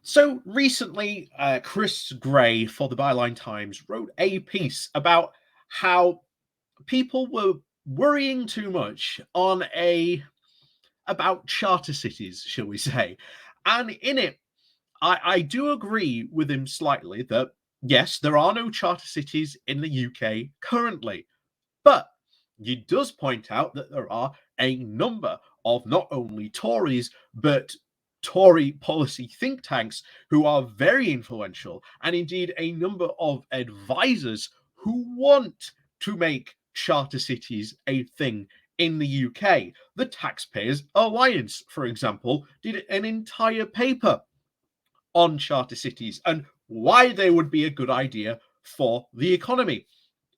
So recently, Chris Gray for the Byline Times wrote a piece about how people were worrying too much on a about charter cities, shall we say? And in it, I do agree with him slightly that yes, there are no charter cities in the UK currently, but he does point out that there are a number of not only Tories, but Tory policy think tanks who are very influential, and indeed a number of advisors who want to make charter cities a thing in the UK. The Taxpayers Alliance, for example, did an entire paper on charter cities and why they would be a good idea for the economy.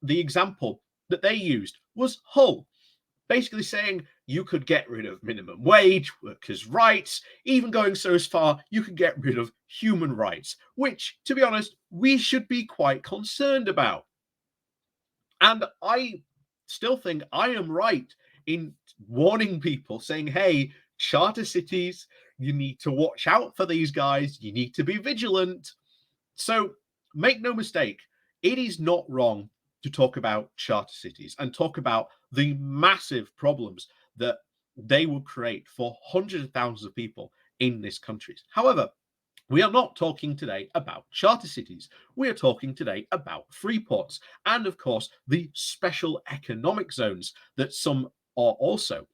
The example that they used was Hull, basically saying you could get rid of minimum wage, workers' rights, even going so as far you could get rid of human rights, which, to be honest, we should be quite concerned about. And I still think I am right in warning people, saying, hey, charter cities, you need to watch out for these guys, you need to be vigilant. So make no mistake, it is not wrong to talk about charter cities and talk about the massive problems that they will create for hundreds of thousands of people in this country. However, we are not talking today about charter cities. We are talking today about freeports and, of course, the special economic zones that some are also.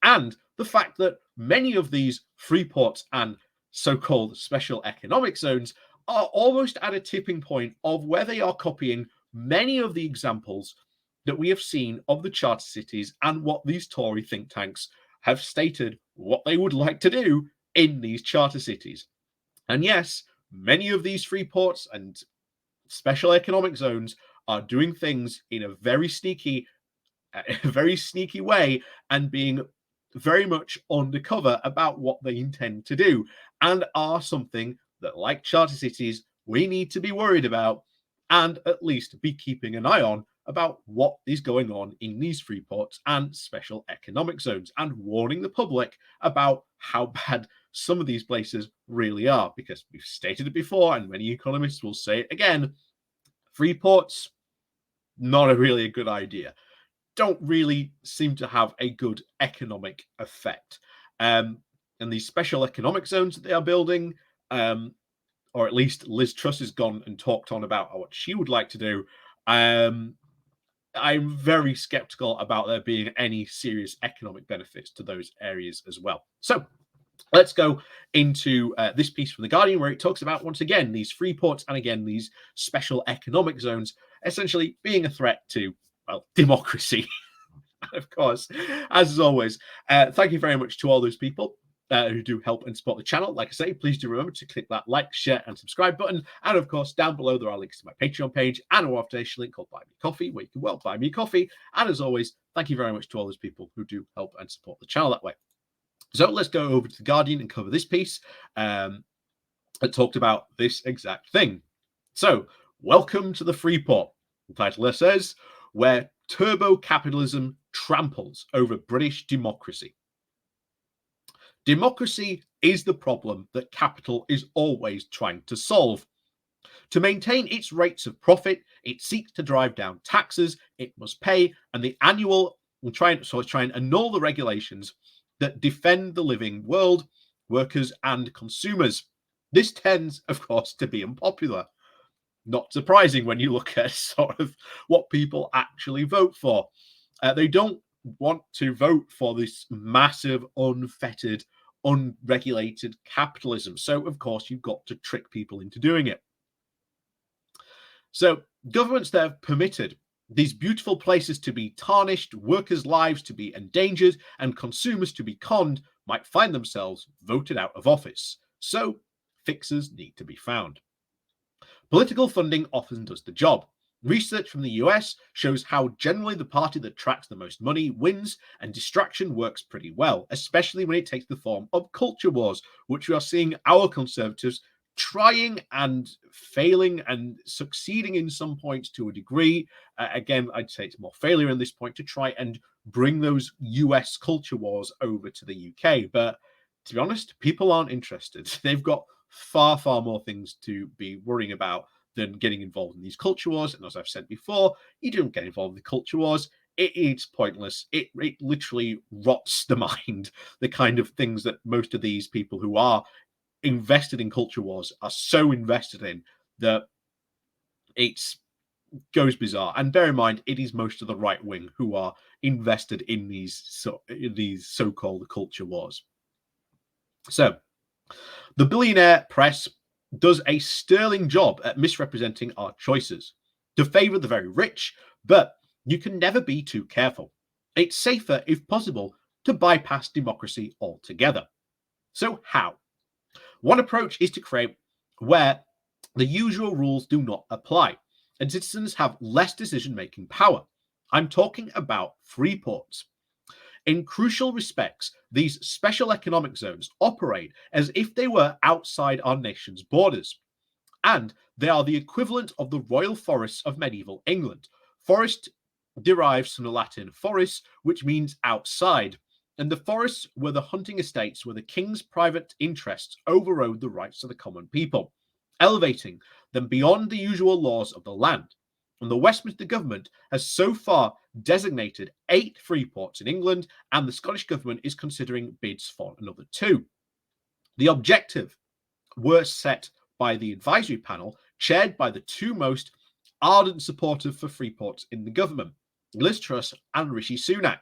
And the fact that many of these freeports and so-called special economic zones are almost at a tipping point of where they are copying many of the examples that we have seen of the charter cities and what these Tory think tanks have stated what they would like to do in these charter cities. And yes, many of these free ports and special economic zones are doing things in a very sneaky, way and being very much undercover about what they intend to do, and are something that, like charter cities, we need to be worried about and at least be keeping an eye on about what is going on in these free ports and special economic zones and warning the public about how bad some of these places really are, because we've stated it before and many economists will say it again. Free ports, not really a good idea, don't really seem to have a good economic effect. And these special economic zones that they are building, or at least Liz Truss has gone and talked on about what she would like to do. I'm very skeptical about there being any serious economic benefits to those areas as well. So let's go into this piece from The Guardian, where it talks about, once again, these free ports and, again, these special economic zones essentially being a threat to, well, democracy. Of course, as always, thank you very much to all those people who do help and support the channel. Like I say, please do remember to click that like, share, and subscribe button. And of course, down below there are links to my Patreon page and a after link called Buy Me Coffee, where you can, well, buy me coffee. And as always, thank you very much to all those people who do help and support the channel that way. So let's go over to The Guardian and cover this piece that talked about this exact thing. So, welcome to the Freeport. The title there says, where turbo capitalism tramples over British democracy. Democracy is the problem that capital is always trying to solve. To maintain its rates of profit, it seeks to drive down taxes it must pay, and the annual try and annul the regulations that defend the living world, workers, and consumers. This tends, of course, to be unpopular. Not surprising when you look at sort of what people actually vote for. They don't want to vote for this massive, unfettered, unregulated capitalism. So, of course, you've got to trick people into doing it. So, governments that have permitted these beautiful places to be tarnished, workers' lives to be endangered, and consumers to be conned might find themselves voted out of office. So, fixers need to be found. Political funding often does the job. Research from the US shows how generally the party that tracks the most money wins, and distraction works pretty well, especially when it takes the form of culture wars, which we are seeing our Conservatives trying and failing and succeeding in some points to a degree. Again, I'd say it's more failure in this point to try and bring those US culture wars over to the UK. But to be honest, people aren't interested. They've got far, far more things to be worrying about than getting involved in these culture wars. And as I've said before, you don't get involved in the culture wars. It's pointless. It literally rots the mind. The kind of things that most of these people who are invested in culture wars are so invested in that it goes bizarre. And bear in mind, it is most of the right wing who are invested in these so-called culture wars. So the billionaire press does a sterling job at misrepresenting our choices to favor the very rich, but you can never be too careful. It's safer, if possible, to bypass democracy altogether. So how? One approach is to create where the usual rules do not apply and citizens have less decision-making power. I'm talking about free ports. In crucial respects, these special economic zones operate as if they were outside our nation's borders, and they are the equivalent of the royal forests of medieval England. Forest derives from the Latin foris, which means outside, and the forests were the hunting estates where the king's private interests overrode the rights of the common people, elevating them beyond the usual laws of the land. And the Westminster government has so far designated 8 free ports in England, and the Scottish government is considering bids for another 2. The objective were set by the advisory panel, chaired by the 2 most ardent supporters for free ports in the government, Liz Truss and Rishi Sunak.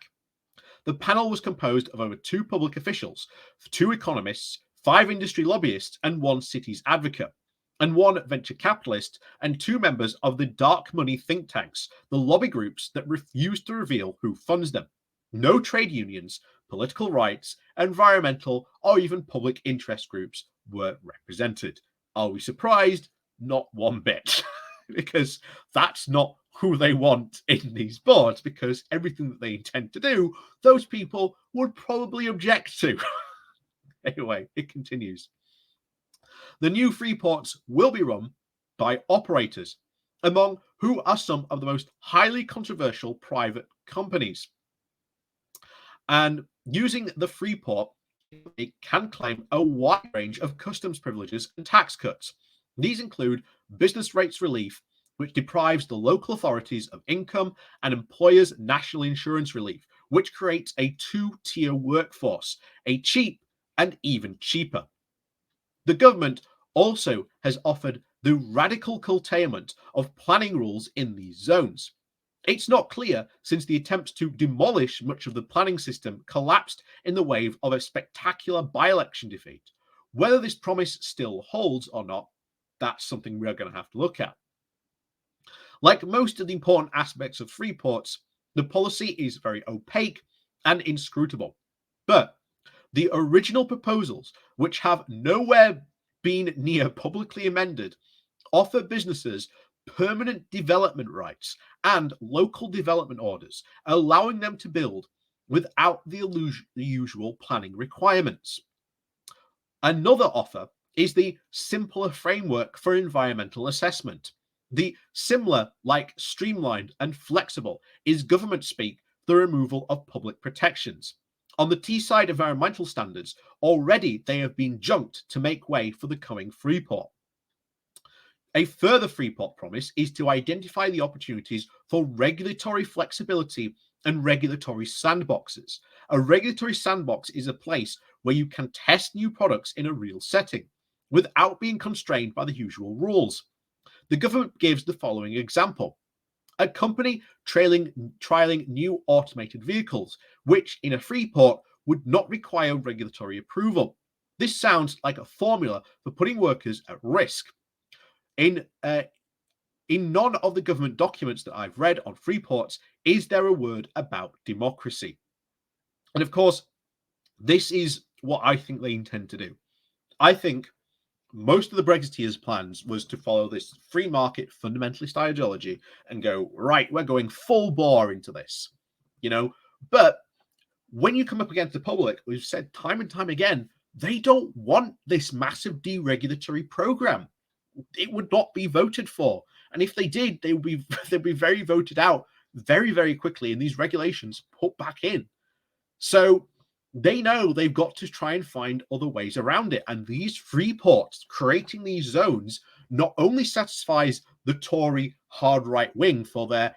The panel was composed of over 2 public officials, 2 economists, 5 industry lobbyists, and 1 cities advocate, and 1 venture capitalist, and 2 members of the dark money think tanks, the lobby groups that refuse to reveal who funds them. No trade unions, political rights, environmental, or even public interest groups were represented. Are we surprised? Not one bit. Because that's not who they want in these boards, because everything that they intend to do, those people would probably object to. Anyway, it continues. The new free ports will be run by operators, among who are some of the most highly controversial private companies. And using the free port, it can claim a wide range of customs privileges and tax cuts. These include business rates relief, which deprives the local authorities of income, and employers' national insurance relief, which creates a 2-tier workforce, a cheap and even cheaper. The government also has offered the radical curtailment of planning rules in these zones. It's not clear, since the attempts to demolish much of the planning system collapsed in the wave of a spectacular by-election defeat. Whether this promise still holds or not, that's something we're going to have to look at. Like most of the important aspects of free ports, the policy is very opaque and inscrutable. But the original proposals, which have nowhere been near publicly amended, offer businesses permanent development rights and local development orders, allowing them to build without the usual planning requirements. Another offer is the simpler framework for environmental assessment. The similar, like streamlined and flexible, is government speak for the removal of public protections. On the Teesside environmental standards, already they have been junked to make way for the coming Freeport. A further Freeport promise is to identify the opportunities for regulatory flexibility and regulatory sandboxes. A regulatory sandbox is a place where you can test new products in a real setting without being constrained by the usual rules. The government gives the following example. A company trialing new automated vehicles, which in a free port would not require regulatory approval. This sounds like a formula for putting workers at risk. In none of the government documents that I've read on free ports is there a word about democracy. And of course, this is what I think they intend to do. I think most of the Brexiteers' plans was to follow this free market fundamentalist ideology and go, right, we're going full bore into this, But when you come up against the public, we've said time and time again, they don't want this massive deregulatory program. It would not be voted for. And if they did, they'd be very voted out very, very quickly, and these regulations put back in. So they know they've got to try and find other ways around it. And these free ports, creating these zones, not only satisfies the Tory hard right wing for their,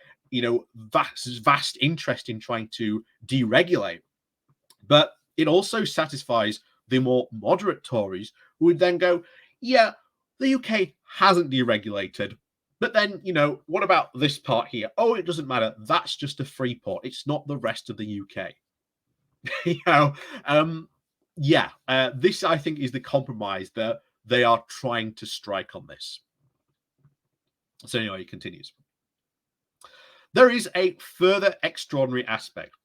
vast interest in trying to deregulate, but it also satisfies the more moderate Tories who would then go, yeah, the UK hasn't deregulated. But then, what about this part here? Oh, it doesn't matter. That's just a free port. It's not the rest of the UK. you know, this I think is the compromise that they are trying to strike on this. So anyway, he continues. There is a further extraordinary aspect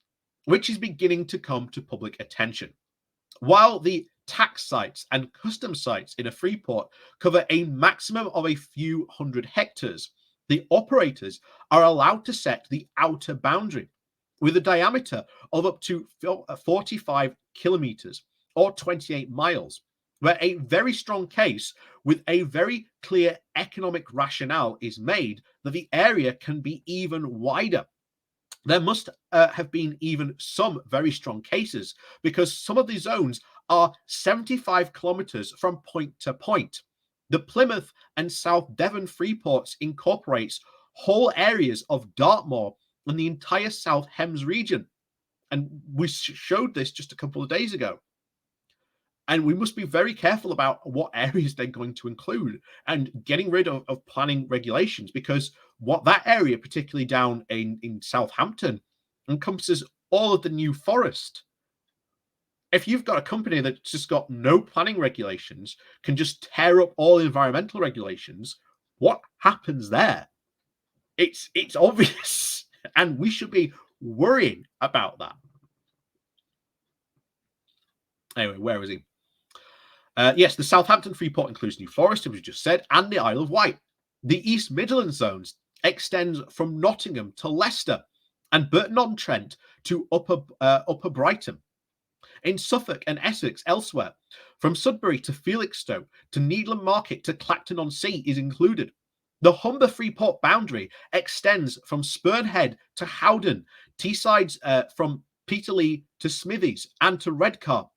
which is beginning to come to public attention. While the tax sites and custom sites in a free port cover a maximum of a few hundred hectares, the operators are allowed to set the outer boundary with a diameter of up to 45 kilometers or 28 miles, where a very strong case with a very clear economic rationale is made that the area can be even wider. There must have been even some very strong cases because some of the zones are 75 kilometers from point to point. The Plymouth and South Devon Freeports incorporates whole areas of Dartmoor and the entire South Hems region. And we showed this just a couple of days ago. And we must be very careful about what areas they're going to include and getting rid of planning regulations, because what that area, particularly down in Southampton, encompasses all of the New Forest. If you've got a company that's just got no planning regulations, can just tear up all environmental regulations, what happens there? It's obvious, and we should be worrying about that. Anyway, where was he? Yes, the Southampton Freeport includes New Forest, as we just said, and the Isle of Wight. The East Midlands zones extends from Nottingham to Leicester and Burton-on-Trent to Upper Brighton. In Suffolk and Essex elsewhere, from Sudbury to Felixstowe to Needham Market to Clacton-on-Sea is included. The Humber Freeport boundary extends from Spurnhead to Howden, Teessides from Peterlee to Smithies and to Redcar,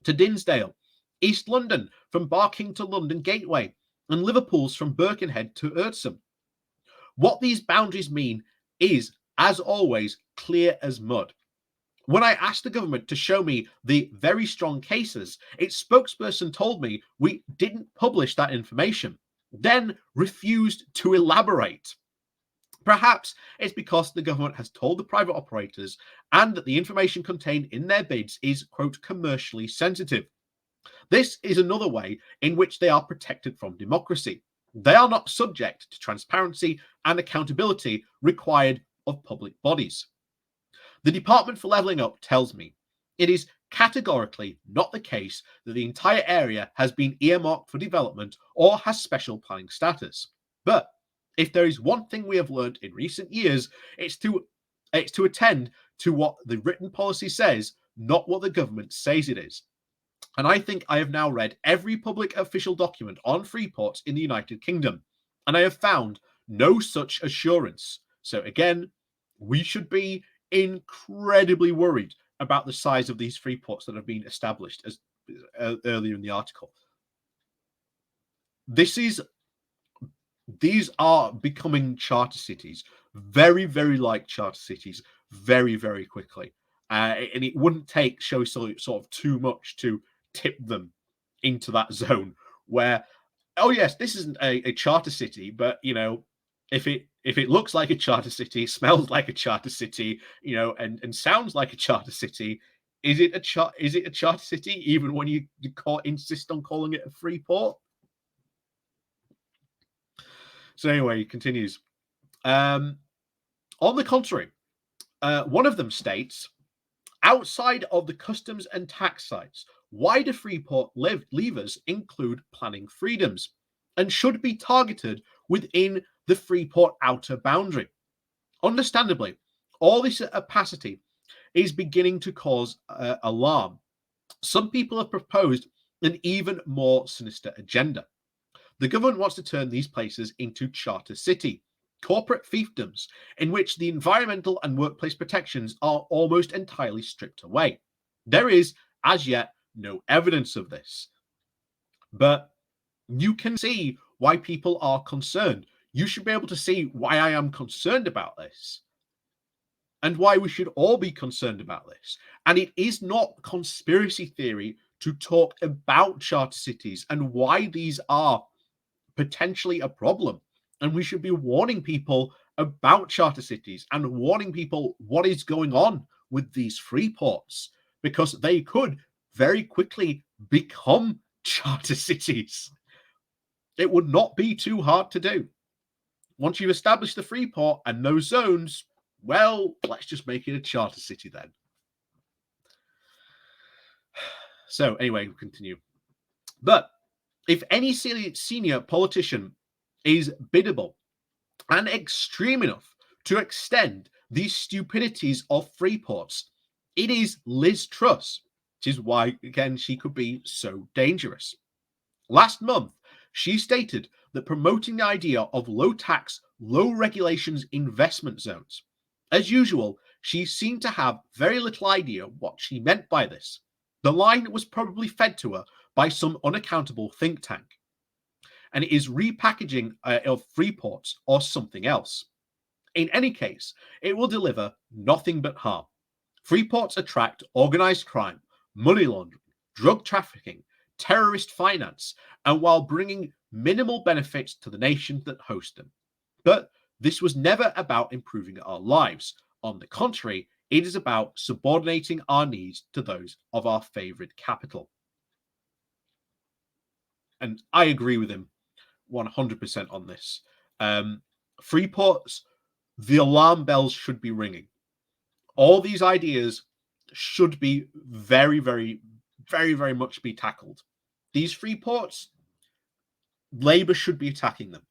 to Dinsdale, East London from Barking to London Gateway, and Liverpool's from Birkenhead to Ertsam. What these boundaries mean is, as always, clear as mud. When I asked the government to show me the very strong cases, its spokesperson told me we didn't publish that information, then refused to elaborate. Perhaps it's because the government has told the private operators and that the information contained in their bids is, quote, commercially sensitive. This is another way in which they are protected from democracy. They are not subject to transparency and accountability required of public bodies. The Department for Levelling Up tells me it is categorically not the case that the entire area has been earmarked for development or has special planning status. But if there is one thing we have learned in recent years, it's to attend to what the written policy says, not what the government says it is. And I think I have now read every public official document on freeports in the United Kingdom, and I have found no such assurance. So again, we should be incredibly worried about the size of these freeports that have been established, as earlier in the article. These are becoming charter cities, very, very like charter cities, very, very quickly. And it wouldn't take sort of too much to tip them into that zone where, oh yes, this isn't a charter city, but if it looks like a charter city, smells like a charter city, and sounds like a charter city, is it a charter city even when you insist on calling it a free port? So anyway, he continues. On the contrary, one of them states, outside of the customs and tax sites, wider freeport levers include planning freedoms and should be targeted within the freeport outer boundary. Understandably, all this opacity is beginning to cause alarm. Some people have proposed an even more sinister agenda. The government wants to turn these places into charter city, corporate fiefdoms, in which the environmental and workplace protections are almost entirely stripped away. There is, as yet, no evidence of this. But you can see why people are concerned. You should be able to see why I am concerned about this and why we should all be concerned about this. And it is not conspiracy theory to talk about charter cities and why these are potentially a problem. And we should be warning people about charter cities and warning people what is going on with these free ports, because they could very quickly become charter cities. It would not be too hard to do. Once you've established the free port and those zones, well, let's just make it a charter city then. So anyway, we'll continue. But if any senior politician is biddable and extreme enough to extend these stupidities of free ports, it is Liz Truss, which is why, again, she could be so dangerous. Last month, she stated that promoting the idea of low tax, low regulations investment zones. As usual, she seemed to have very little idea what she meant by this. The line was probably fed to her by some unaccountable think tank. And it is repackaging of Freeports or something else. In any case, it will deliver nothing but harm. Freeports attract organized crime, money laundering, drug trafficking, terrorist finance, and while bringing minimal benefits to the nations that host them. But this was never about improving our lives. On the contrary, it is about subordinating our needs to those of our favorite capital. And I agree with him 100% on this. Freeports, the alarm bells should be ringing. All these ideas should be very, very, very, very much be tackled. These free ports, Labour should be attacking them.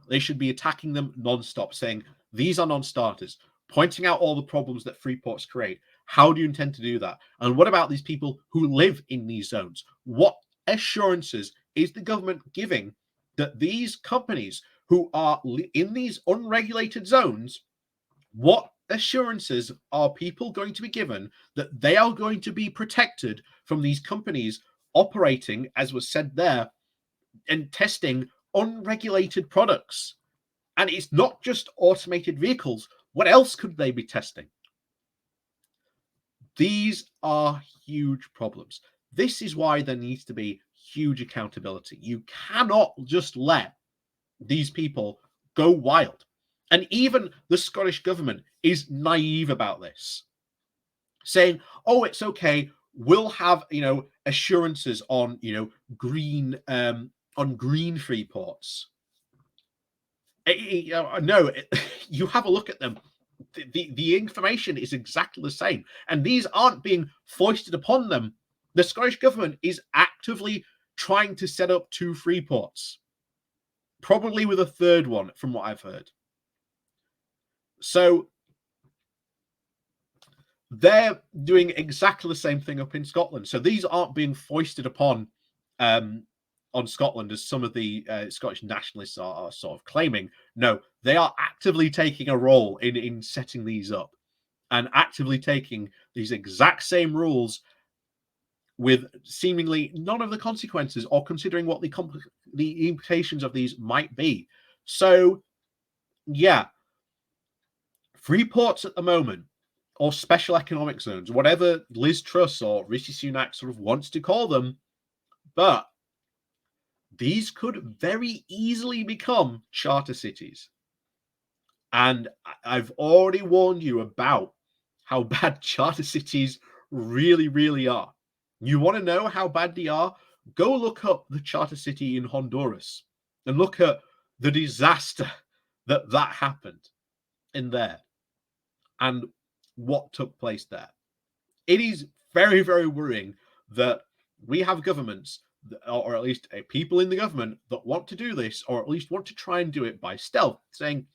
They should be attacking them non-stop, saying these are non-starters, pointing out all the problems that free ports create. How do you intend to do that? And what about these people who live in these zones? What assurances is the government giving that these companies who are in these unregulated zones, what assurances are people going to be given that they are going to be protected from these companies operating, as was said there, and testing unregulated products? And it's not just automated vehicles. What else could they be testing? These are huge problems. This is why there needs to be huge accountability. You cannot just let these people go wild. And even the Scottish government is naive about this, saying, oh, it's okay, we'll have, assurances on, green free ports. No, you have a look at them. The information is exactly the same, and these aren't being foisted upon them. The Scottish government is actively trying to set up 2 free ports, probably with a third one, from what I've heard. So they're doing exactly the same thing up in Scotland. So these aren't being foisted upon on Scotland as some of the Scottish nationalists are sort of claiming. No, they are actively taking a role in setting these up and actively taking these exact same rules with seemingly none of the consequences or considering what the implications of these might be. So, yeah, free ports at the moment, or special economic zones, whatever Liz Truss or Rishi Sunak sort of wants to call them, but these could very easily become charter cities. And I've already warned you about how bad charter cities really, really are. You want to know how bad they are? Go look up the charter city in Honduras and look at the disaster that happened in there and what took place there. It is very, very worrying that we have governments, or at least people in the government, that want to do this, or at least want to try and do it by stealth, saying,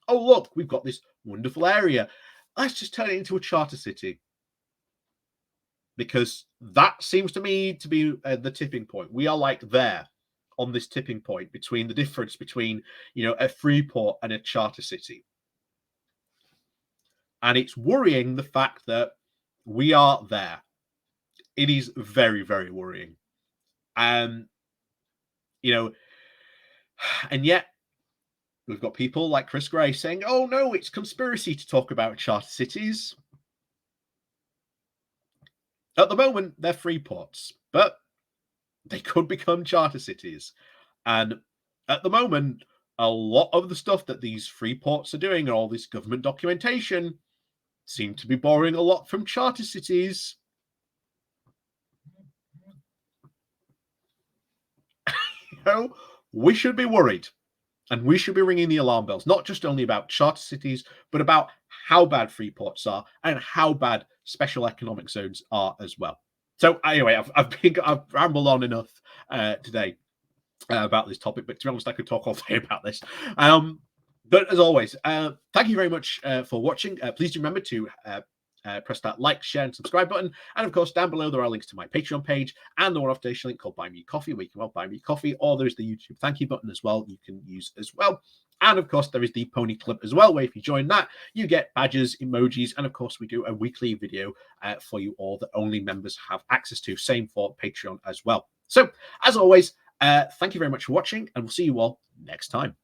oh, look, we've got this wonderful area. Let's just turn it into a charter city. Because that seems to me to be the tipping point. We are like there on this tipping point between the difference between, a free port and a charter city. And it's worrying the fact that we are there. It is very, very worrying. You know, and yet we've got people like Chris Gray saying, oh no, it's conspiracy to talk about charter cities. At the moment, they're free ports, but they could become charter cities. And at the moment, a lot of the stuff that these free ports are doing and all this government documentation seem to be borrowing a lot from charter cities. We should be worried. And we should be ringing the alarm bells, not just only about charter cities, but about how bad free ports are and how bad special economic zones are as well. So anyway, I've rambled on enough today about this topic, but to be honest, I could talk all day about this. But as always, thank you very much for watching. Please do remember to press that like, share, and subscribe button. And of course, down below, there are links to my Patreon page and the one-off donation link called Buy Me Coffee, where you can buy me coffee, or there's the YouTube thank you button as well you can use as well. And of course, there is the Pony Club as well, where if you join that, you get badges, emojis, and of course, we do a weekly video for you all that only members have access to. Same for Patreon as well. So, as always, thank you very much for watching, and we'll see you all next time.